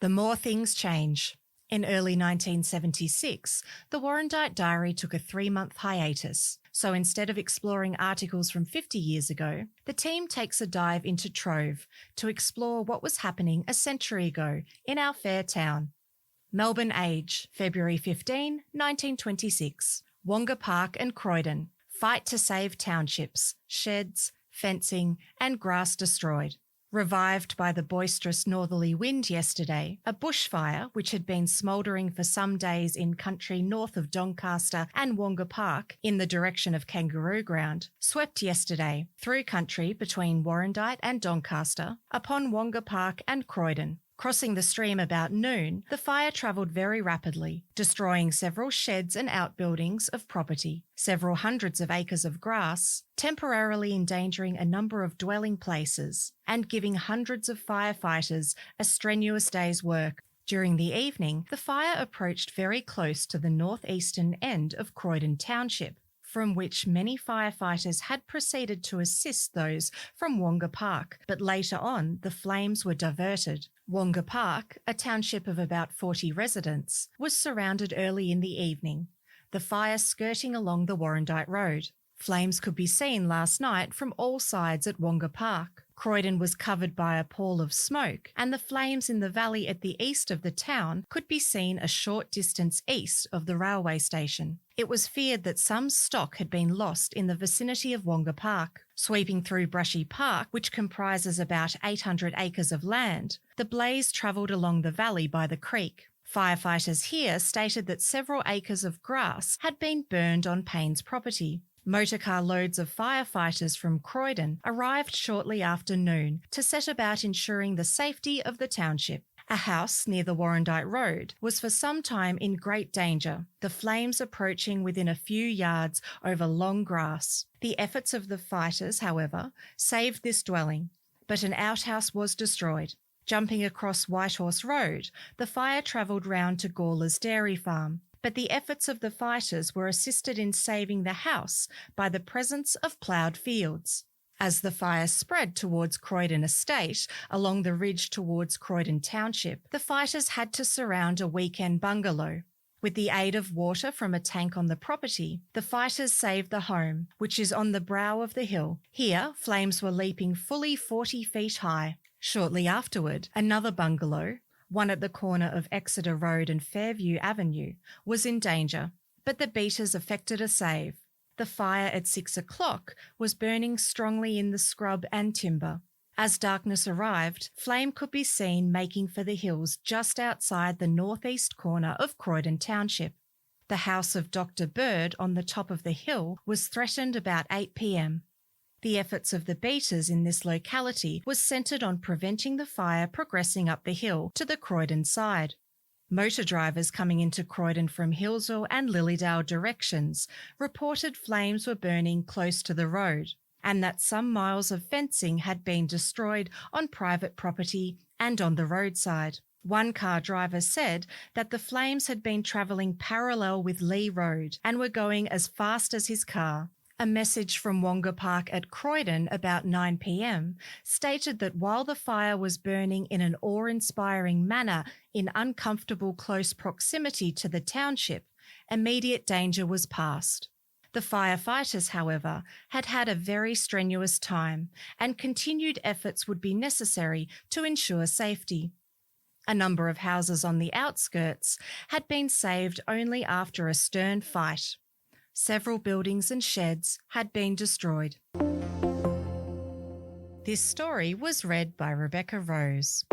The more things change. In early 1976, the Warrandyte Diary took a 3-month hiatus. So instead of exploring articles from 50 years ago, the team takes a dive into Trove to explore what was happening a century ago in our fair town. Melbourne Age, February 15, 1926. Wonga Park and Croydon fight to save townships, sheds, fencing and grass destroyed. Revived by the boisterous northerly wind yesterday, a bushfire, which had been smouldering for some days in country north of Doncaster and Wonga Park in the direction of Kangaroo Ground, swept yesterday through country between Warrandyte and Doncaster upon Wonga Park and Croydon. Crossing the stream about noon, the fire travelled very rapidly, destroying several sheds and outbuildings of property, several hundreds of acres of grass, temporarily endangering a number of dwelling places, and giving hundreds of firefighters a strenuous day's work. During the evening, the fire approached very close to the northeastern end of Croydon Township, from which many firefighters had proceeded to assist those from Wonga Park, but later on the flames were diverted. Wonga Park, a township of about 40 residents, was surrounded early in the evening, the fire skirting along the Warrandyte Road. Flames could be seen last night from all sides at Wonga Park. Croydon was covered by a pall of smoke, and the flames in the valley at the east of the town could be seen a short distance east of the railway station. It was feared that some stock had been lost in the vicinity of Wonga Park. Sweeping through Brushy Park, which comprises about 800 acres of land, the blaze travelled along the valley by the creek. Firefighters here stated that several acres of grass had been burned on Payne's property. Motorcar loads of firefighters from Croydon arrived shortly after noon to set about ensuring the safety of the township. A house near the Warrandyte Road was for some time in great danger, the flames approaching within a few yards over long grass. The efforts of the fighters, however, saved this dwelling, but an outhouse was destroyed. Jumping across Whitehorse Road, the fire travelled round to Gawler's dairy farm, but the efforts of the fighters were assisted in saving the house by the presence of ploughed fields. As the fire spread towards Croydon Estate along the ridge towards Croydon Township, the fighters had to surround a weekend bungalow. With the aid of water from a tank on the property, the fighters saved the home, which is on the brow of the hill. Here, flames were leaping fully 40 feet high. Shortly afterward, another bungalow, one at the corner of Exeter Road and Fairview Avenue, was in danger, but the beaters effected a save. The fire at 6 o'clock was burning strongly in the scrub and timber. As darkness arrived, flame could be seen making for the hills just outside the northeast corner of Croydon Township. The house of Dr. Bird on the top of the hill was threatened about 8 p.m. The efforts of the beaters in this locality was centred on preventing the fire progressing up the hill to the Croydon side. Motor drivers coming into Croydon from Hillsville and Lilydale directions reported flames were burning close to the road, and that some miles of fencing had been destroyed on private property and on the roadside. One car driver said that the flames had been travelling parallel with Lee Road and were going as fast as his car. A message from Wonga Park at Croydon about 9 p.m. stated that while the fire was burning in an awe-inspiring manner in uncomfortable close proximity to the township, immediate danger was past. The firefighters, however, had had a very strenuous time, and continued efforts would be necessary to ensure safety. A number of houses on the outskirts had been saved only after a stern fight. Several buildings and sheds had been destroyed. This story was read by Rebecca Rose.